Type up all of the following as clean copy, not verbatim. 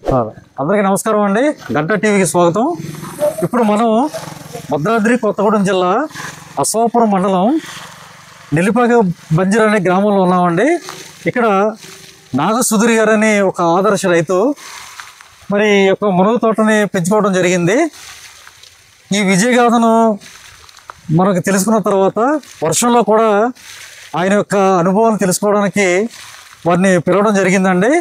అందరికీ నమస్కారం అండి. గంట టీవీకి స్వాగతం. ఇప్పుడు మనం భద్రాద్రి కొత్తగూడెం జిల్లా అశ్వాపురం మండలం నెల్లిపాక బంజర్ అనే గ్రామంలో ఉన్నామండి. ఇక్కడ నాగసుధీర్ గారు అనే ఒక ఆదర్శ రైతు మరి యొక్క మునగ తోటని పెంచుకోవడం జరిగింది. ఈ విజయగాథను మనకు తెలుసుకున్న తర్వాత వర్షంలో కూడా ఆయన యొక్క అనుభవాన్ని తెలుసుకోవడానికి వారిని పిలవడం జరిగిందండి.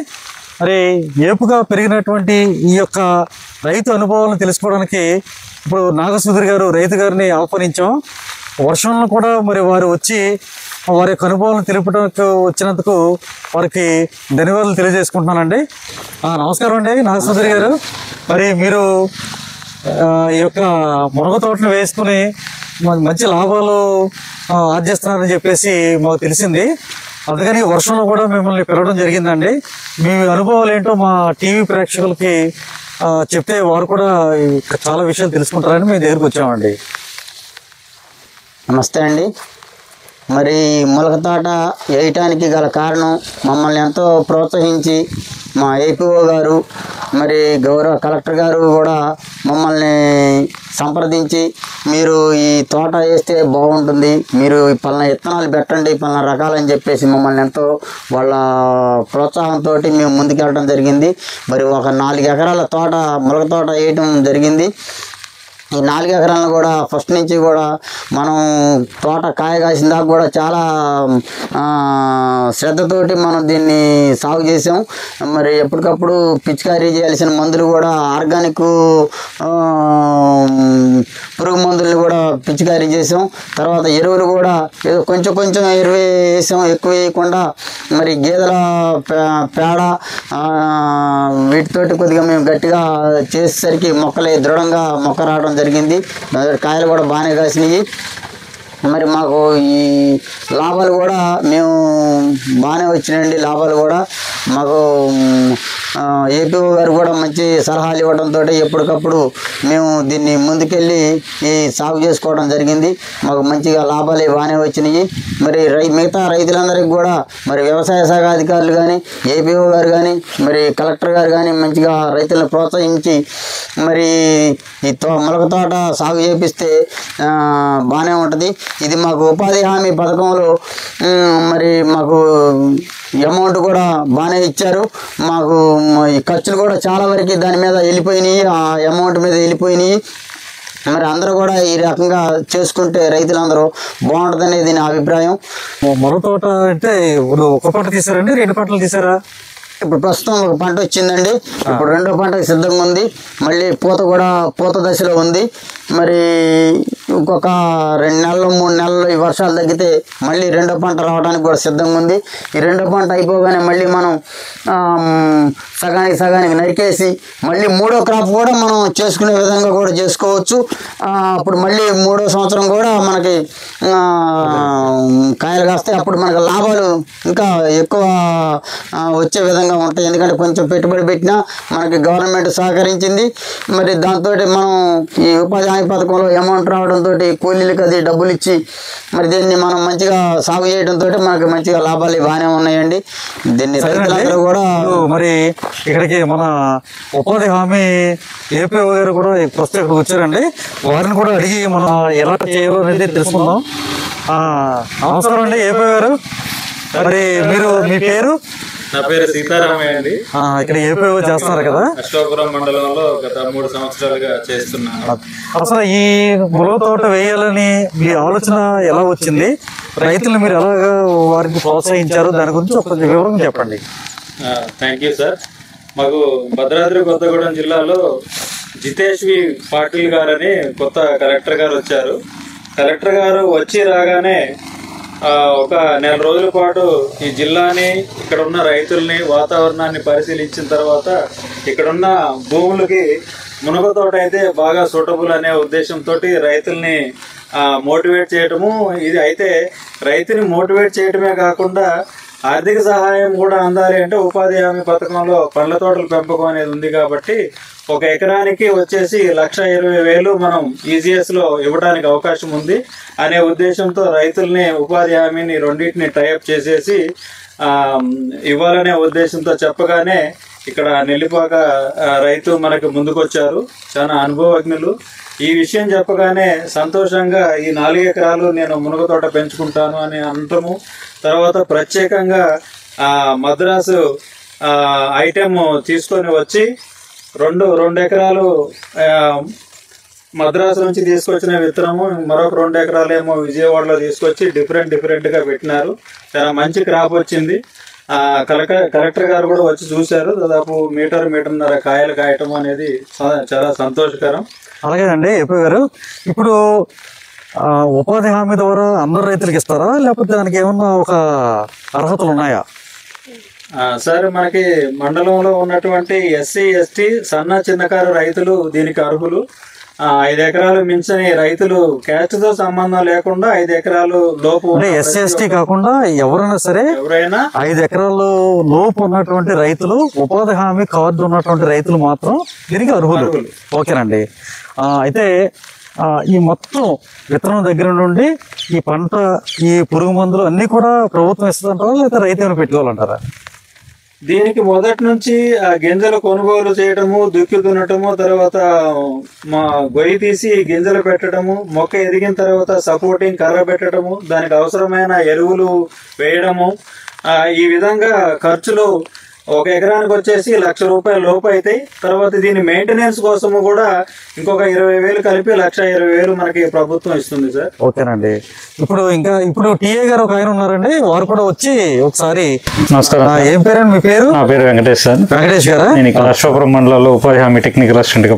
మరి ఏపుగా పెరిగినటువంటి ఈ యొక్క రైతు అనుభవాలను తెలుసుకోవడానికి ఇప్పుడు నాగసుధీర్ గారు రైతు గారిని ఆహ్వానించాం. వర్షంలో కూడా మరి వారు వచ్చి వారి యొక్క అనుభవాలను తెలుపడానికి వచ్చినందుకు వారికి ధన్యవాదాలు తెలియజేసుకుంటున్నానండి. నమస్కారం అండి నాగసుధీర్ గారు. మరి మీరు ఈ యొక్క మునగ తోటను వేసుకుని మంచి లాభాలు ఆర్జిస్తున్నారని చెప్పేసి మాకు తెలిసింది. అందుకని వర్షంలో కూడా మిమ్మల్ని పిలవడం జరిగిందండి. మీ అనుభవాలు ఏంటో మా టీవీ ప్రేక్షకులకి చెప్తే వారు కూడా చాలా విషయాలు తెలుసుకుంటారని మేము దగ్గరికి వచ్చామండి. నమస్తే అండి. మరి మునగ తోట వేయటానికి గల కారణం మమ్మల్ని ఎంతో ప్రోత్సహించి మా ఏపీఓ గారు మరి గౌరవ కలెక్టర్ గారు కూడా మమ్మల్ని సంప్రదించి మీరు ఈ తోట వేస్తే బాగుంటుంది, మీరు పలానా విత్తనాలు పెట్టండి, పలానా రకాలని చెప్పేసి మమ్మల్ని ఎంతో వాళ్ళ ప్రోత్సాహంతో మేము ముందుకెళ్ళడం జరిగింది. మరి ఒక 4 ఎకరాల తోట మునగ తోట వేయటం జరిగింది. ఈ 4 ఎకరాలను కూడా ఫస్ట్ నుంచి కూడా మనం తోట కాయ కాసిన దాకా కూడా చాలా శ్రద్ధతోటి మనం దీన్ని సాగు చేసాం. మరి ఎప్పటికప్పుడు పిచికారీ చేయాల్సిన మందులు కూడా ఆర్గానిక్ పురుగు మందుల్ని కూడా పిచికారీ చేసాం. తర్వాత ఎరువులు కూడా ఏదో కొంచెం ఎరువు వేసాం, ఎక్కువ వేయకుండా. మరి గేదెల పేడ వీటితోటి కొద్దిగా మేము గట్టిగా చేసేసరికి మొక్కలు దృఢంగా మొక్క రావడం జరిగింది. కాయలు కూడా బాగానే కాసినాయి. మరి మాకు ఈ లాభాలు కూడా మేము బాగానే వచ్చినాయండి. లాభాలు కూడా మాకు ఏపీఓ గారు కూడా మంచి సలహాలు ఇవ్వడంతో ఎప్పటికప్పుడు మేము దీన్ని ముందుకెళ్ళి ఈ సాగు చేసుకోవడం జరిగింది. మాకు మంచిగా లాభాలు బాగానే వచ్చినాయి. మరి మిగతా రైతులందరికీ కూడా మరి వ్యవసాయ శాఖ అధికారులు కానీ ఏపీఓ గారు కానీ మరి కలెక్టర్ గారు కానీ మంచిగా రైతులను ప్రోత్సహించి మరి ఈ మునగ తోట సాగు చేపిస్తే బాగానే ఉంటుంది. ఇది మాకు ఉపాధి హామీ పథకంలో మరి మాకు అమౌంట్ కూడా బాగానే ఇచ్చారు. మాకు ఈ ఖర్చులు కూడా చాలా వరకు దాని మీద వెళ్ళిపోయినాయి, ఆ అమౌంట్ మీద వెళ్ళిపోయినాయి. మరి అందరూ కూడా ఈ రకంగా చేసుకుంటే రైతులందరూ బాగుంటుంది అనేది నా అభిప్రాయం. మునగ తోట అంటే ఒక పంట తీసారండి, 2 పంటలు తీసారా? ఇప్పుడు ప్రస్తుతం ఒక పంట వచ్చిందండి. ఇప్పుడు 2వ పంటకు సిద్ధంగా ఉంది. మళ్ళీ పూత దశలో ఉంది. మరి ఇంకొక 2 నెలలు 3 నెలలు ఈ వర్షాలు తగ్గితే మళ్ళీ 2వ పంట రావడానికి కూడా సిద్ధంగా ఉంది. ఈ 2వ పంట అయిపోగానే మళ్ళీ మనం సగానికి నరికేసి మళ్ళీ 3వ క్రాప్ కూడా మనం చేసుకునే విధంగా కూడా చేసుకోవచ్చు. అప్పుడు మళ్ళీ 3వ సంవత్సరం కూడా మనకి కాయలు కాస్తే అప్పుడు మనకు లాభాలు ఇంకా ఎక్కువ వచ్చే విధంగా ఉంటాయి. ఎందుకంటే కొంచెం పెట్టుబడి పెట్టినా మనకి గవర్నమెంట్ సహకరించింది. మరి దాంతో మనం ఈ ఉపాధి హామీ పథకంలో అమౌంట్ రావడంతో కూలీలకు అది డబ్బులు ఇచ్చి మరి దీన్ని మనం మంచిగా సాగు చేయడంతో మనకి మంచిగా లాభాలు బాగానే ఉన్నాయండి. దీన్ని రైతులందరూ కూడా మరి ఇక్కడికి మన ఉపాధి హామీ ఏపీ గారు కూడా ప్రస్తుతం ఇక్కడికి వచ్చారండి. వారిని కూడా అడిగి మనం ఎలా చేయాలో అనేది తెలుసుకుందాం. నమస్కారం అండి ఏపీ గారు. మరి మీ పేరు? నా పేరు సీతారామయ్య అండి. ఇక్కడ ఏపీ చేస్తున్నారు కదా? అశ్వాపురం మండలంలో గత 3 సంవత్సరాలుగా చేస్తున్నాను. అసలు ఈ మునగ తోట వేయాలని మీ ఆలోచన ఎలా వచ్చింది? రైతులు మీరు ఎలాగా వారికి ప్రోత్సహించారు? దాని గురించి ఒక వివరంగా చెప్పండి. Thank you sir. మాకు భద్రాద్రి కొత్తగూడెం జిల్లాలో జితేష్వి పాటిల్ గారని కొత్త కలెక్టర్ గారు వచ్చారు. కలెక్టర్ గారు వచ్చి రాగానే ఒక 1 నెల రోజుల పాటు ఈ జిల్లాని, ఇక్కడ ఉన్న రైతుల్ని, వాతావరణాన్ని పరిశీలించిన తర్వాత ఇక్కడున్న భూములకి మునగ తోట అయితే బాగా సూటబుల్ అనే ఉద్దేశంతో రైతుల్ని మోటివేట్ చేయటము. ఇది అయితే రైతుని మోటివేట్ చేయటమే కాకుండా ఆర్థిక సహాయం కూడా అందాలి అంటే ఉపాధి హామీ పథకంలో పండ్ల తోటల పెంపకం అనేది ఉంది. కాబట్టి 1 ఎకరానికి వచ్చేసి 1,20,000 మనం ఈజీఎస్ లో ఇవ్వడానికి అవకాశం ఉంది అనే ఉద్దేశంతో రైతుల్ని ఉపాధి హామీని రెండింటిని టైఅప్ చేసేసి ఇవ్వాలనే ఉద్దేశంతో చెప్పగానే ఇక్కడ నెల్లిపాక రైతు మనకు ముందుకొచ్చారు, చాలా అనుభవజ్ఞులు. ఈ విషయం చెప్పగానే సంతోషంగా ఈ 4 ఎకరాలు నేను మునగ తోట పెంచుకుంటాను అని అనటము, తర్వాత ప్రత్యేకంగా మద్రాసు ఐటెం తీసుకొని వచ్చి 2 ఎకరాలు మద్రాసు నుంచి తీసుకొచ్చిన విత్తనము, మరొక 2 ఎకరాలు ఏమో విజయవాడలో తీసుకొచ్చి డిఫరెంట్గా పెట్టినారు. చాలా మంచి క్రాప్ వచ్చింది. కలెక్టర్ గారు కూడా వచ్చి చూశారు. దాదాపు మీటర్న్నర కాయలు కాయటం అనేది చాలా సంతోషకరం. అలాగే అండి ఏపీ గారు, ఇప్పుడు ఉపాధి హామీ ద్వారా అందరు రైతులకు ఇస్తారా, లేకపోతే దానికి ఏమన్నా ఒక అర్హతలు ఉన్నాయా? సార్, మనకి మండలంలో ఉన్నటువంటి ఎస్సీ ఎస్టీ సన్న చిన్నకారు రైతులు దీనికి అర్హులు. 5 ఎకరాలు మించని రైతులు క్యాస్ట్ తో సంబంధం లేకుండా 5 ఎకరాలు లోపు ఎస్సీ ఎస్టీ కాకుండా ఎవరైనా సరే 5 ఎకరాలు లోపు ఉన్నటువంటి రైతులు, ఉపాధి హామీ కార్డు ఉన్నటువంటి రైతులు మాత్రం దీనికి అర్హులు. ఓకేనండి. అయితే ఈ మొత్తం విత్తనం దగ్గర నుండి ఈ పంట, ఈ పురుగు మందులు అన్ని కూడా ప్రభుత్వం ఇస్తుందంటారా, లేకపోతే రైతు ఏమైనా పెట్టుకోవాలంటారా? దీనికి మొదటి నుంచి గింజలు కొనుగోలు చేయటము, దుక్కి దున్నటము, తర్వాత గొయ్యి తీసి గింజలు పెట్టడము, మొక్క ఎదిగిన తర్వాత సపోర్టింగ్ కర్ర పెట్టడము, దానికి అవసరమైన ఎరువులు వేయడము, ఈ విధంగా ఖర్చులు 1 ఎకరానికి వచ్చేసి ₹1,00,000 లోపు అవుతాయి. తర్వాత దీని మెయింటెనెన్స్ కోసము కూడా ఇంకొక 20,000 కలిపి ₹1,20,000 మనకి ప్రభుత్వం ఇస్తుంది సార్. ఓకేనండి. ఇప్పుడు టీఏ గారు ఒక ఆయన ఉన్నారండి, వారు కూడా వచ్చి ఒకసారి. నమస్కారం. ఏం పేరండి మీ పేరు? నా పేరు వెంకటేష్ సార్. వెంకటేష్ గారా? నేను ఇక్కడ అశ్వాపురం మండలంలో ఉపాధి హామీ టెక్నికల్ అసిస్టెంట్ గా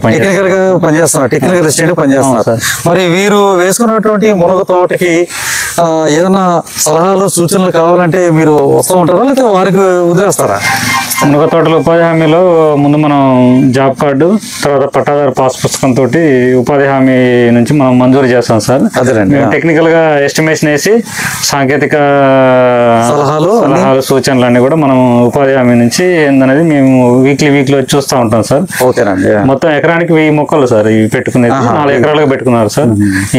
పనిచేస్తున్నారు. మరి వీరు వేసుకున్నటువంటి మునగ తోటకి ఏదైనా సలహాలు సూచనలు కావాలంటే మీరు వస్తూ ఉంటారా, లేకపోతే వారికి వదిలేస్తారా? మునగ తోటల ఉపాధి హామీలో ముందు మనం జాబ్ కార్డు, తర్వాత పట్టాదారు పాస్ పుస్తకం తోటి ఉపాధి హామీ నుంచి మనం మంజూరు చేస్తాం సార్. మేము టెక్నికల్ గా ఎస్టిమేషన్ వేసి సాంకేతిక సలహాలు సూచనలు అన్ని కూడా మనం ఉపాధి హామీ నుంచి ఏందనేది మేము వీక్లీ వచ్చి చూస్తూ ఉంటాం సార్. ఓకేనండి. మొత్తం ఎకరానికి 1000 మొక్కలు సార్ ఇవి పెట్టుకునేది. 4 ఎకరాలుగా పెట్టుకున్నారు సార్.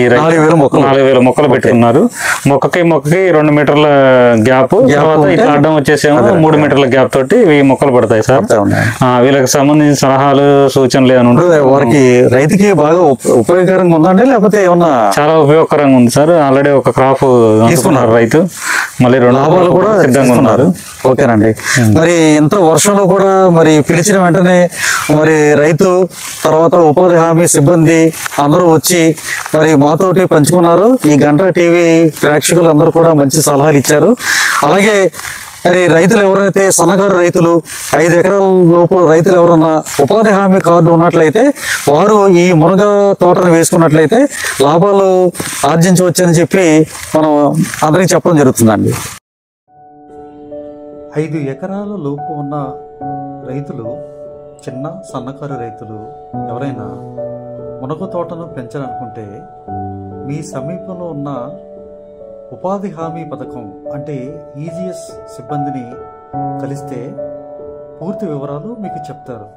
ఈ 4,000 మొక్కలు పెట్టుకున్నారు. మొక్కకి 2 మీటర్ల గ్యాప్, తర్వాత ఇట్లా అడ్డం వచ్చేసేమో 3 మీటర్ల గ్యాప్ తోటి 1000 మొక్కలు పడతాయి సార్. వీళ్ళకి సంబంధించిన సలహాలు సూచనలు ఏమైనా ఉంటే వారికి రైతుకి బాగా ఉపయోగకరంగా ఉందండి, లేకపోతే ఏమన్నా? చాలా ఉపయోగకరంగా ఉంది సార్. ఆల్రెడీ ఒక క్రాప్ తీసుకున్నారు రైతు, మళ్ళీ 2 లాభాలు కూడా సిద్ధంగా ఉన్నారు. ఓకేనండి. మరి ఇంత వర్షంలో కూడా మరి పిలిచిన వెంటనే మరి రైతు, తర్వాత ఉపాధి హామీ సిబ్బంది అందరూ వచ్చి మరి మాతోటి పంచుకున్నారు. ఈ గంట టీవీ ప్రేక్షకులు అందరూ కూడా మంచి సలహాలు ఇచ్చారు. అలాగే మరి రైతులు ఎవరైతే సన్నకారు రైతులు, 5 ఎకరాల లోపు రైతులు ఎవరన్నా ఉపాధి హామీ కార్డు ఉన్నట్లయితే వారు ఈ మునగ తోటను వేసుకున్నట్లయితే లాభాలు ఆర్జించవచ్చని చెప్పి మనం అందరికీ చెప్పడం జరుగుతుందండి. 5 ఎకరాల లోపు ఉన్న రైతులు, చిన్న సన్నకారు రైతులు ఎవరైనా మునగ తోటను పెంచాలనుకుంటే మీ సమీపంలో ఉన్న ఉపాధి హామీ పథకం అంటే ఈజీఎస్ సిబ్బందిని కలిస్తే పూర్తి వివరాలు మీకు చెప్తారు.